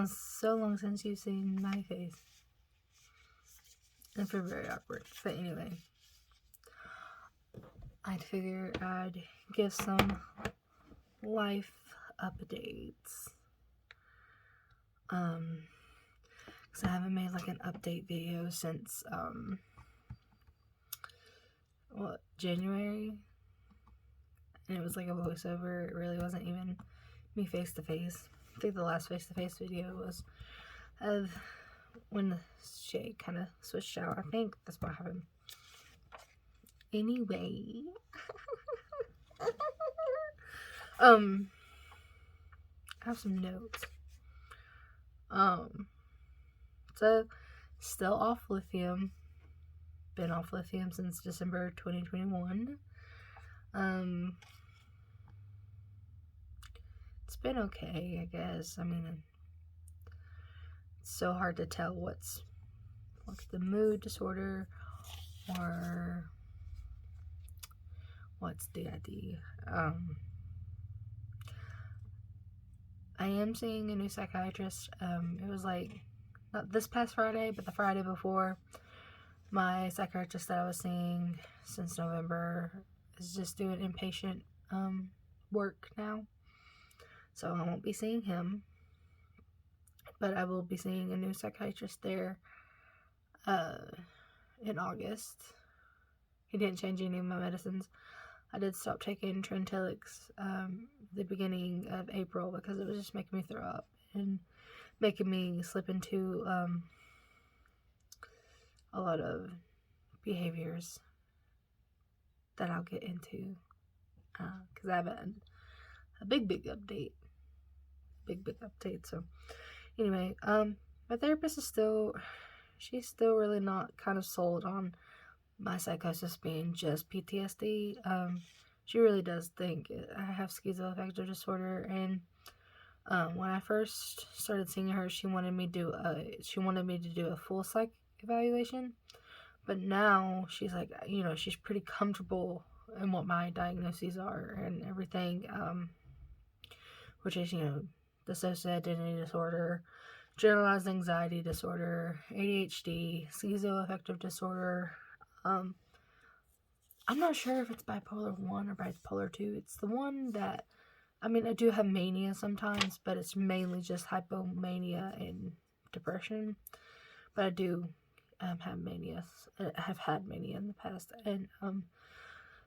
been so long since you've seen my face. I feel very awkward. But anyway, I'd figure I'd give some life updates. Because I haven't made like an update video since, January? And it was like a voiceover. It really wasn't even me face to face. I think the last face to face video was of when the shade kind of switched out. I think that's what happened. Anyway, I have some notes. So still off lithium. Been off lithium since December 2021. It's been okay, I guess. I mean, it's so hard to tell what's like the mood disorder or what's the idea. I am seeing a new psychiatrist. It was like not this past Friday, but the Friday before. My psychiatrist that I was seeing since November is just doing inpatient work now. So I won't be seeing him. But I will be seeing a new psychiatrist there in August. He didn't change any of my medicines. I did stop taking Trintellix the beginning of April because it was just making me throw up and making me slip into a lot of behaviors that I'll get into because I have a big update. Big update. So anyway, my therapist is she's still really not kind of sold on my psychosis being just PTSD. She really does think I have schizoaffective disorder, and when I first started seeing her, she wanted me to do a full psych evaluation, but now she's like, she's pretty comfortable in what my diagnoses are and everything, which is, dissociative identity disorder, generalized anxiety disorder, ADHD, schizoaffective disorder. I'm not sure if it's bipolar 1 or bipolar 2. It's the one that, I do have mania sometimes, but it's mainly just hypomania and depression. But I do have mania. I have had mania in the past. And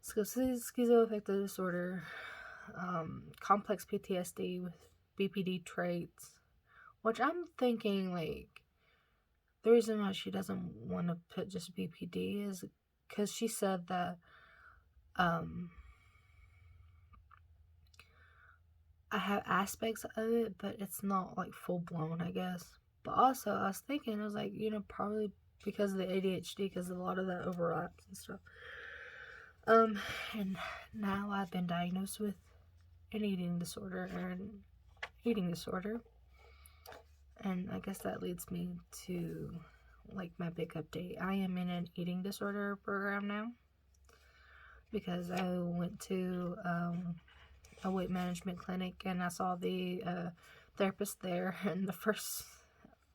schizoaffective disorder, complex PTSD with BPD traits, which I'm thinking, like, the reason why she doesn't want to put just BPD is because she said that I have aspects of it, but it's not like full blown, I guess. But also, I was thinking, I was like, probably because of the ADHD, because a lot of that overlaps and stuff. And now I've been diagnosed with an eating disorder. And I guess that leads me to, like, my big update. I am in an eating disorder program now because I went to a weight management clinic and I saw the therapist there, and the first,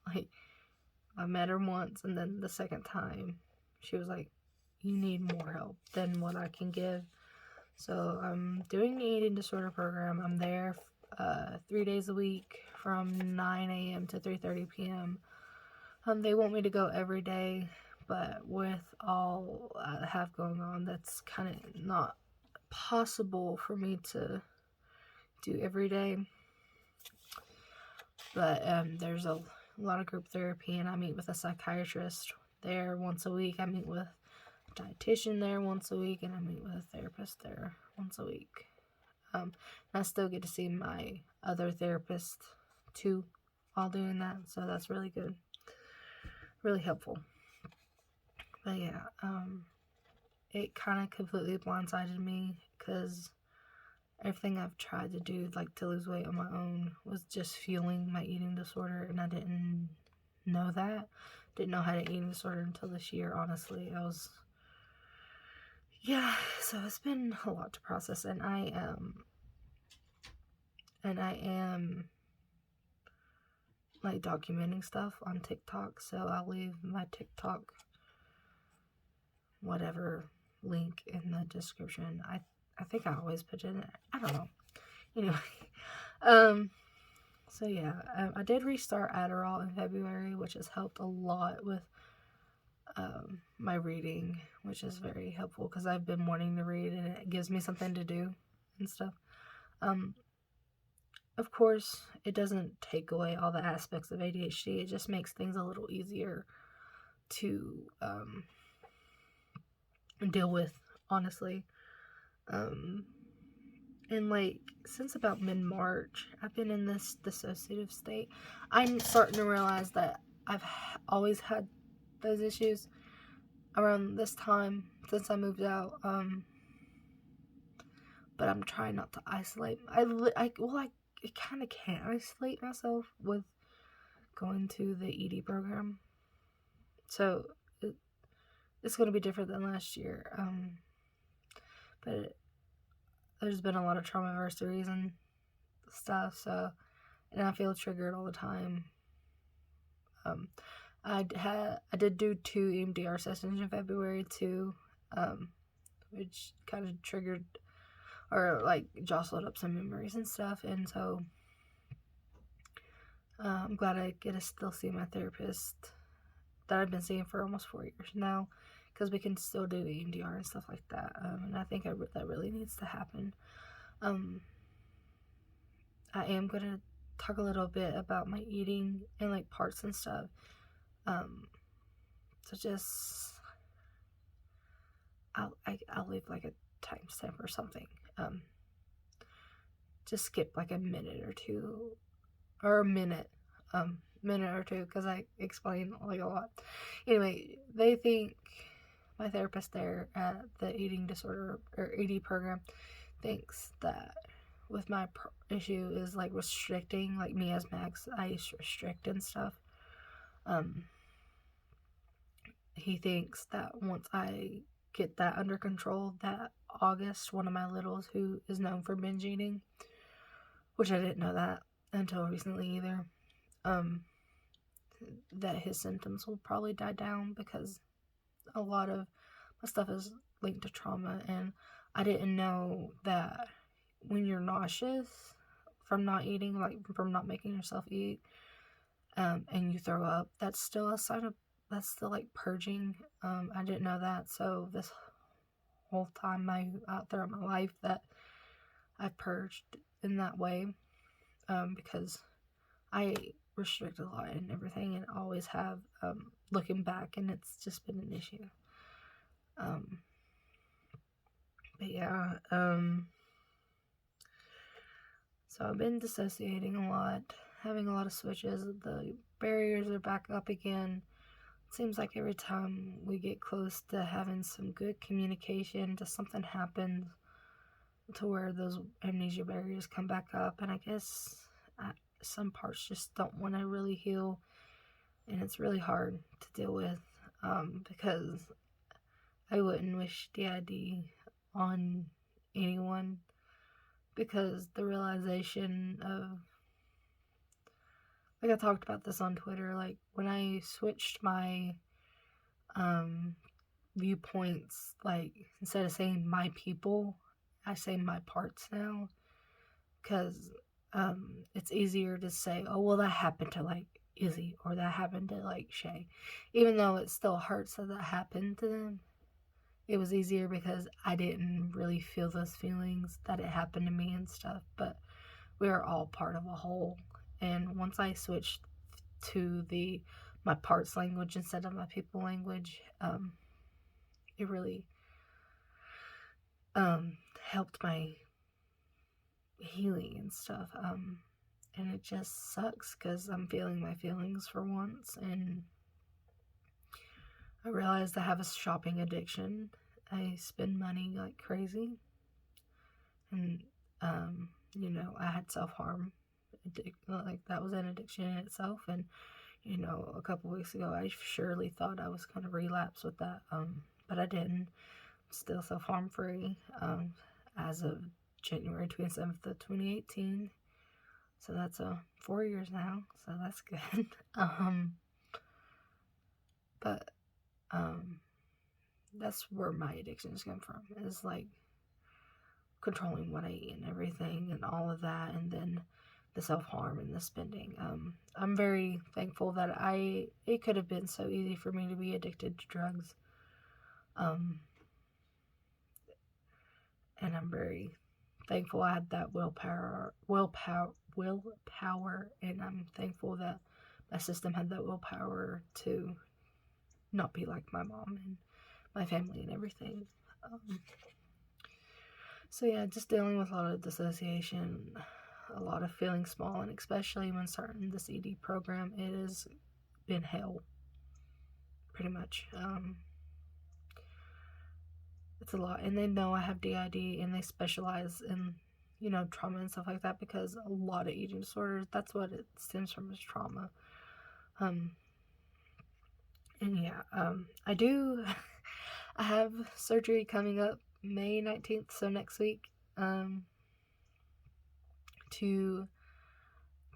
I met her once, and then the second time she was like, you need more help than what I can give. So I'm doing the eating disorder program. I'm there 3 days a week from 9 a.m. to 3:30 p.m. They want me to go every day, but with all I have going on, that's kind of not possible for me to do every day. But there's a lot of group therapy, and I meet with a psychiatrist there once a week. I meet with a dietitian there once a week, and I meet with a therapist there once a week. And I still get to see my other therapist too while doing that, so that's really good, really helpful. But yeah, it kind of completely blindsided me because everything I've tried to do, like to lose weight on my own, was just fueling my eating disorder, and I didn't know that. Didn't know I had an eating disorder until this year, honestly. So it's been a lot to process, and I am like documenting stuff on TikTok, so I'll leave my TikTok whatever link in the description. I think I always put it in there. I don't know. Anyway, so yeah, I did restart Adderall in February, which has helped a lot with my reading, which is very helpful because I've been wanting to read and it gives me something to do and stuff. Of course, it doesn't take away all the aspects of ADHD. It just makes things a little easier to deal with, honestly. And like since about mid-March, I've been in this dissociative state. I'm starting to realize that I've always had those issues around this time since I moved out. But I'm trying not to isolate. I kind of can't isolate myself with going to the ED program. So it's going to be different than last year. But there's been a lot of trauma-versaries and stuff, so, and I feel triggered all the time. I did do 2 EMDR sessions in February too, which kind of triggered or like jostled up some memories and stuff, and so I'm glad I get to still see my therapist that I've been seeing for almost 4 years now, because we can still do EMDR and stuff like that, and I think that really needs to happen. I am going to talk a little bit about my eating and like parts and stuff, so just I'll leave like a timestamp or something. Just skip like a minute or two, or a minute or two, because I explain like a lot. Anyway, they think, my therapist there at the eating disorder or ED program thinks that with my issue is like restricting, like me as Max, I used to restrict and stuff. He thinks that once I get that under control, that August, one of my littles who is known for binge eating, which I didn't know that until recently either, that his symptoms will probably die down, because a lot of my stuff is linked to trauma, and I didn't know that when you're nauseous from not eating, like from not making yourself eat, and you throw up, that's still a sign of, that's still like purging. I didn't know that, so this whole time out there in my life that I purged in that way, because I restrict a lot and everything, and always have, looking back, and it's just been an issue. But yeah, so I've been dissociating a lot, having a lot of switches. The barriers are back up again. It seems like every time we get close to having some good communication, just something happens to where those amnesia barriers come back up, and I guess some parts just don't want to really heal, and it's really hard to deal with, because I wouldn't wish DID on anyone, because the realization of, like I talked about this on Twitter, like when I switched my viewpoints, like instead of saying my people, I say my parts now, because it's easier to say, oh well, that happened to like Izzy, or that happened to like Shay, even though it still hurts that happened to them. It was easier because I didn't really feel those feelings that it happened to me and stuff, but we are all part of a whole. And once I switched to my parts language instead of my people language, it really helped my healing and stuff. And it just sucks because I'm feeling my feelings for once, and I realized I have a shopping addiction. I spend money like crazy, and I had self-harm, like that was an addiction in itself. And a couple weeks ago I surely thought I was going to relapse with that, but I didn't. I'm still self-harm free, as of January 27th of 2018. So that's 4 years now, so that's good. But that's where my addictions come from, is like controlling what I eat and everything and all of that, and then the self-harm and the spending. I'm very thankful that it could have been so easy for me to be addicted to drugs. And I'm very thankful I had that willpower, and I'm thankful that my system had that willpower to not be like my mom and my family and everything. So yeah, just dealing with a lot of dissociation, a lot of feeling small, and especially when starting this ED program, it has been hell, pretty much. It's a lot, and they know I have DID, and they specialize in, trauma and stuff like that, because a lot of eating disorders, that's what it stems from, is trauma. And yeah, I have surgery coming up May 19th, so next week, to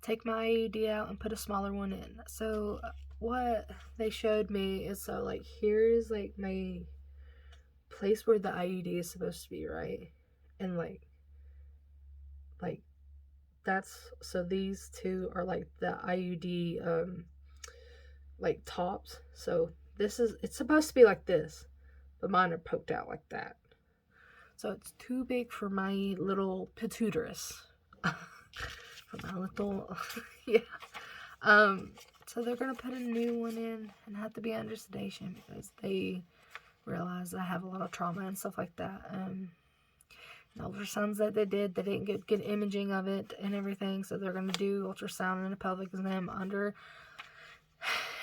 take my IUD out and put a smaller one in. So what they showed me is, so like, here's like my place where the IUD is supposed to be, right? And like that's, so these two are like the IUD like tops. So it's supposed to be like this, but mine are poked out like that. So it's too big for my little pituitary. For my little yeah. So they're gonna put a new one in and have to be under sedation, because they realize I have a lot of trauma and stuff like that. The ultrasounds that they didn't get good imaging of it and everything, so they're gonna do ultrasound and a pelvic exam under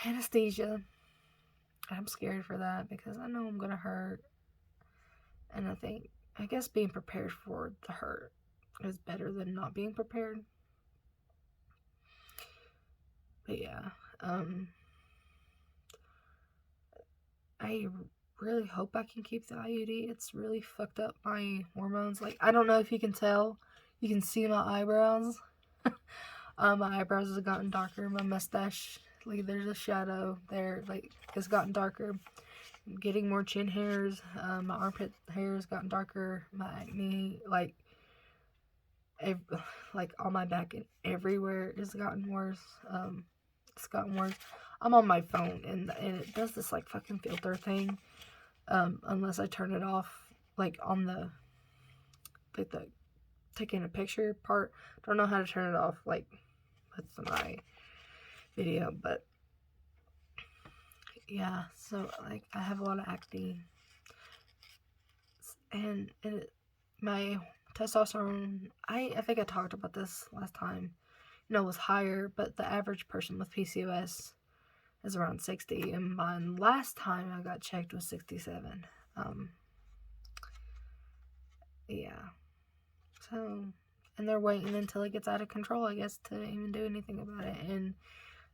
anesthesia. I'm scared for that, because I know I'm gonna hurt, and I guess being prepared for the hurt is better than not being prepared. But yeah, I really hope I can keep the IUD. It's really fucked up my hormones. Like, I don't know if you can tell. You can see my eyebrows. My eyebrows have gotten darker. My mustache, like, there's a shadow there. Like, it's gotten darker. I'm getting more chin hairs. My armpit hair has gotten darker. My acne, like on my back and everywhere, has gotten worse. It's gotten worse. I'm on my phone, and it does this like fucking filter thing. Unless I turn it off, like on the taking a picture part. Don't know how to turn it off, like with my video, but yeah. So like, I have a lot of acne, and my testosterone. I think I talked about this last time. Was higher, but the average person with PCOS is around 60, and mine last time I got checked was 67. Yeah. So, and they're waiting until it gets out of control, I guess, to even do anything about it. And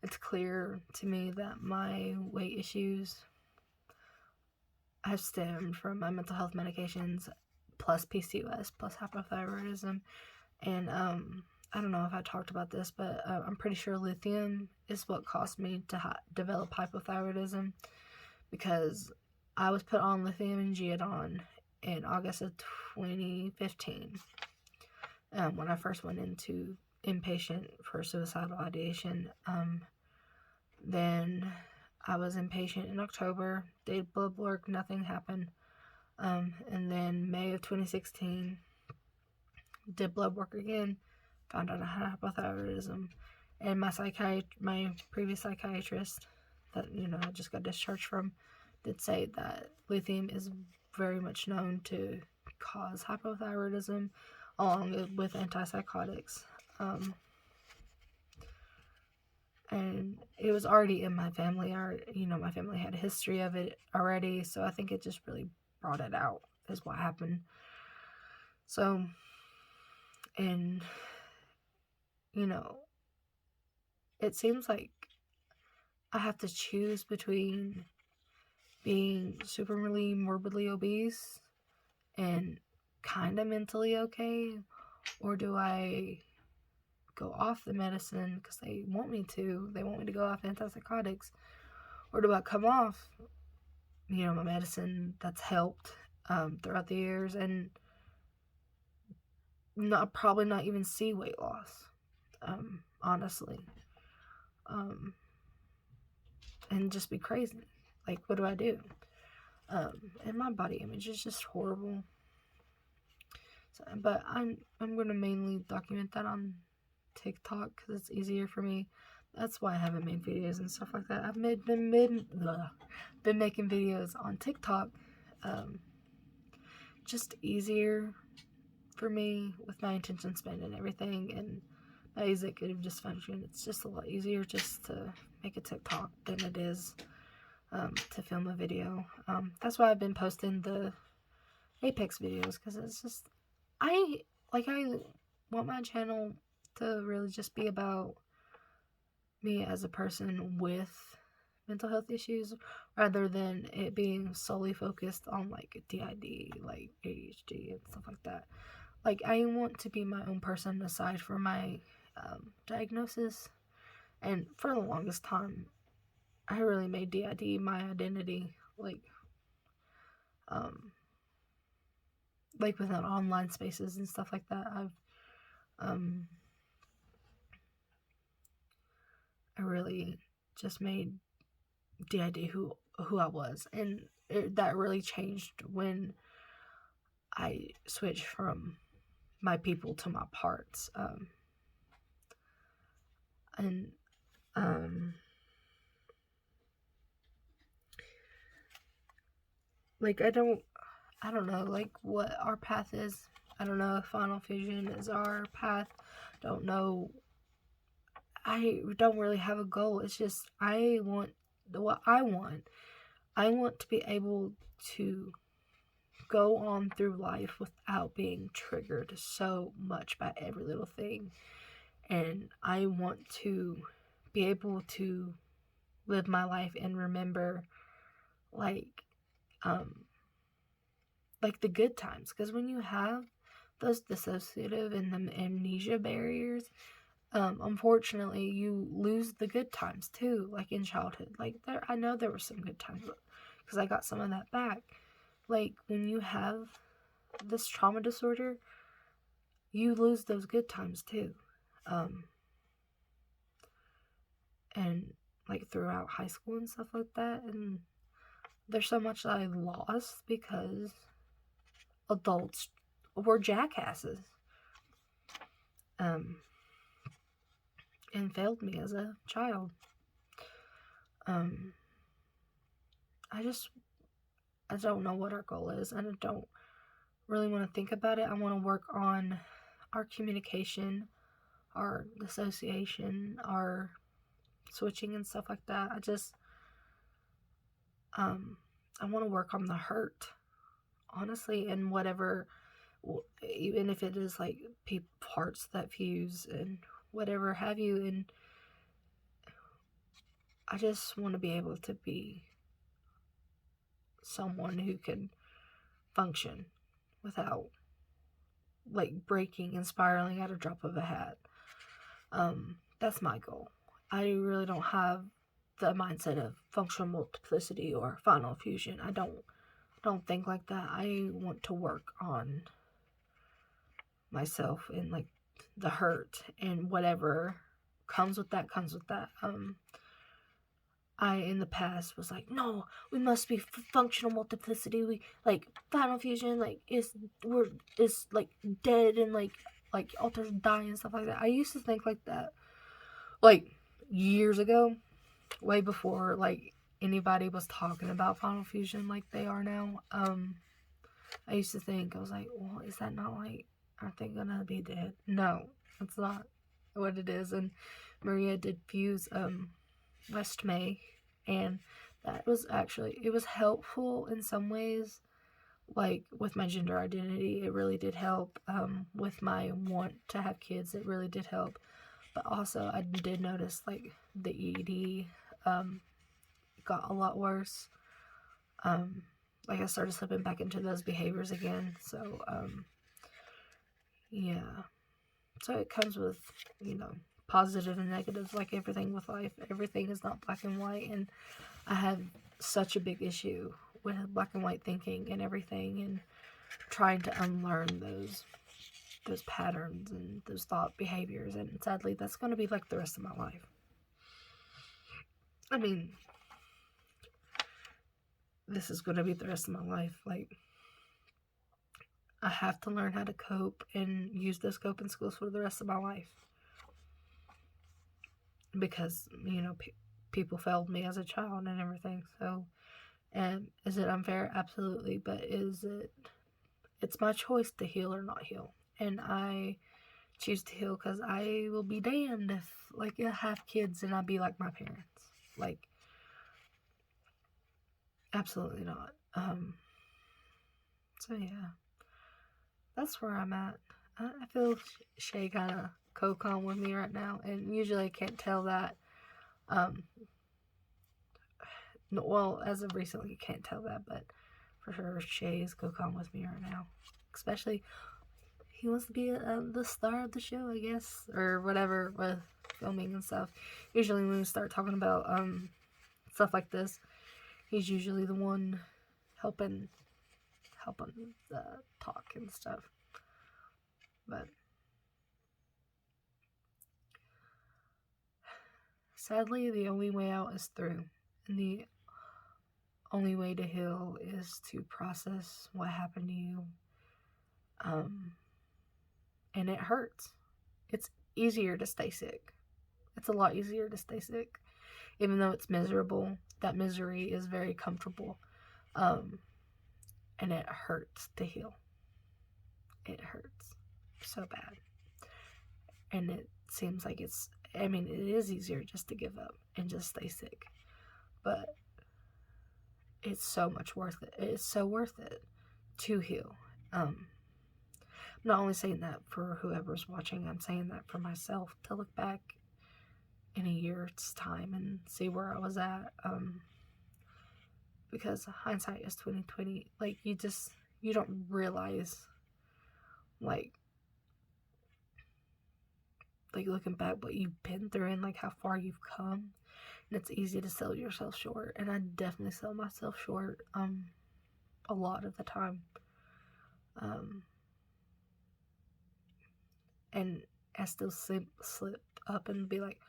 it's clear to me that my weight issues have stemmed from my mental health medications, plus PCOS, plus hypothyroidism. And I don't know if I talked about this, but I'm pretty sure lithium is what caused me to develop hypothyroidism, because I was put on lithium and Geodon in August of 2015, when I first went into inpatient for suicidal ideation. Then I was inpatient in October, did blood work, nothing happened. And then May of 2016, did blood work again, found out I had hypothyroidism, and my previous psychiatrist that I just got discharged from did say that lithium is very much known to cause hypothyroidism, along with antipsychotics. And it was already in my family. My family had a history of it already, so I think it just really brought it out, is what happened. So, and it seems like I have to choose between being super really morbidly obese and kind of mentally okay, or do I go off the medicine because they want me to. They want me to go off antipsychotics. Or do I come off, my medicine that's helped throughout the years and probably not even see weight loss, honestly. And just be crazy. Like, what do I do? And my body image is just horrible. So, but I'm going to mainly document that on TikTok because it's easier for me. That's why I haven't made videos and stuff like that. I've been making videos on TikTok, just easier for me with my attention span and everything, and my executive dysfunction. It's just a lot easier just to make a TikTok than it is to film a video. That's why I've been posting the Apex videos, because it's just I want my channel to really just be about me as a person with mental health issues, rather than it being solely focused on like DID, like ADHD and stuff like that. Like, I want to be my own person aside from my diagnosis, and for the longest time I really made DID my identity, like within online spaces and stuff like that. I really just made DID who I was, and that really changed when I switched from my people to my parts. Like, I don't know, like, what our path is. I don't know if Final Fusion is our path. Don't know. I don't really have a goal. It's just, I want to be able to go on through life without being triggered so much by every little thing. And I want to be able to live my life and remember, like the good times. Because when you have those dissociative and the amnesia barriers, unfortunately, you lose the good times too, like in childhood. Like, I know there were some good times because I got some of that back. Like, when you have this trauma disorder, you lose those good times too. And like throughout high school and stuff like that, and there's so much that I lost because adults were jackasses. And failed me as a child. I don't know what our goal is, and I don't really want to think about it. I want to work on our communication, our dissociation, our switching and stuff like that. I want to work on the hurt, honestly, and whatever, even if it is like parts that fuse and whatever have you, and I just want to be able to be someone who can function without like breaking and spiraling at a drop of a hat. That's my goal. I really don't have the mindset of functional multiplicity or final fusion. I don't think like that. I want to work on myself and like the hurt, and whatever comes with that. I in the past was like, no, we must be functional multiplicity. We like final fusion, like is like dead, and like alters die and stuff like that. I used to think like that, like years ago, way before like anybody was talking about final fusion like they are now. I used to think, I was like, well, is that not like, aren't they gonna be dead? No, that's not what it is. And Maria did fuse West May, and that was actually, it was helpful in some ways, like with my gender identity. It really did help. With my want to have kids, it really did help. But also I did notice like the ED got a lot worse. Like I started slipping back into those behaviors again. So yeah, So it comes with, positive and negatives, like everything with life. Everything is not black and white, and I have such a big issue with black and white thinking and everything, and trying to unlearn those patterns and those thought behaviors, and sadly that's going to be like the rest of my life. I mean, this is going to be the rest of my life. Like, I have to learn how to cope and use those coping skills for the rest of my life, because people failed me as a child and everything. So, and is it unfair? Absolutely. But it's my choice to heal or not heal, and I choose to heal, because I will be damned if, like, I have kids and I be like my parents. Like, absolutely not. So yeah, that's where I'm at. I feel Shay kind of co-calm with me right now, and usually I can't tell that. Well, as of recently, you can't tell that, but for sure, Shay is co-calm with me right now. Especially, he wants to be the star of the show, I guess, or whatever, with filming and stuff. Usually when we start talking about stuff like this, he's usually the one helping talk and stuff. But sadly, the only way out is through, and the only way to heal is to process what happened to you. And it hurts. It's easier to stay sick. It's a lot easier to stay sick. Even though it's miserable, that misery is very comfortable. And it hurts to heal. It hurts so bad. And it seems like it is easier just to give up and just stay sick. But it's so much worth it. It's so worth it to heal. I'm not only saying that for whoever's watching, I'm saying that for myself, to look back in a year's time and see where I was at. Because hindsight is 20/20. Like, you don't realize, like looking back what you've been through and like how far you've come. And it's easy to sell yourself short, and I definitely sell myself short a lot of the time. And I still slip up and be like,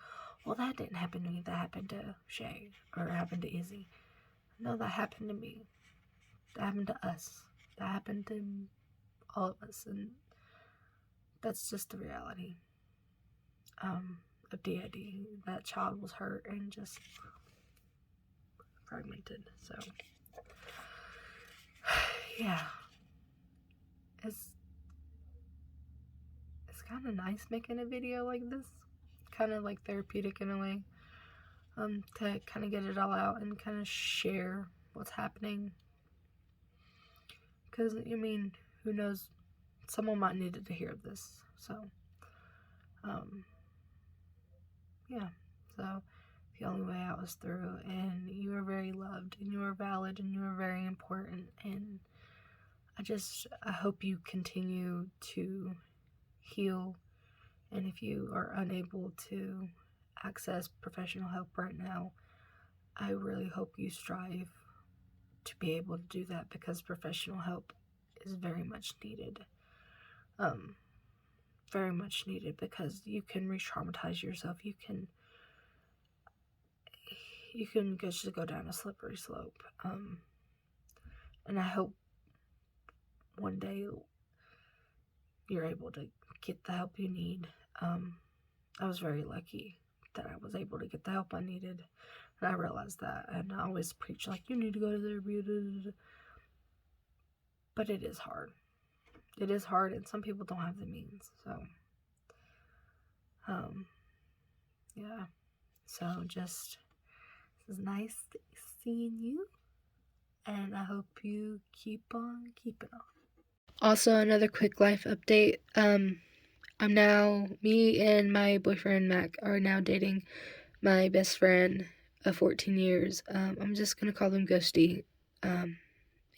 well, that didn't happen to me, that happened to Shay, or it happened to Izzy. No, that happened to me. That happened to us. That happened to all of us, and that's just the reality of DID. That child was hurt and just fragmented. So yeah, it's kind of nice making a video like this, kind of like therapeutic in a way, to kind of get it all out and kind of share what's happening. Because, who knows, someone might need to hear this. So yeah, so the only way out is through, and you are very loved, and you are valid, and you are very important, and I hope you continue to heal. And if you are unable to access professional help right now, I really hope you strive to be able to do that, because professional help is very much needed. Very much needed, because you can re-traumatize yourself. You can just go down a slippery slope. And I hope one day you're able to get the help you need. I was very lucky that I was able to get the help I needed, and I realized that. And I always preach, like, you need to go to therapy, but it is hard. It is hard, and some people don't have the means. So yeah, so just, this is nice seeing you, and I hope you keep on keeping on. Also, another quick life update. Me and my boyfriend Mac are now dating my best friend of 14 years. I'm just gonna call him Ghosty.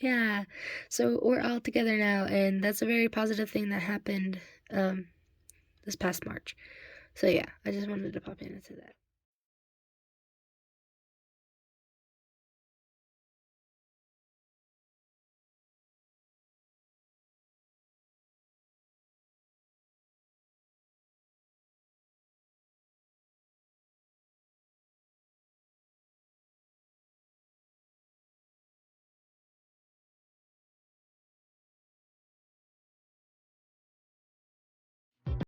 Yeah, so we're all together now, and that's a very positive thing that happened this past March. So yeah, I just wanted to pop in and say that.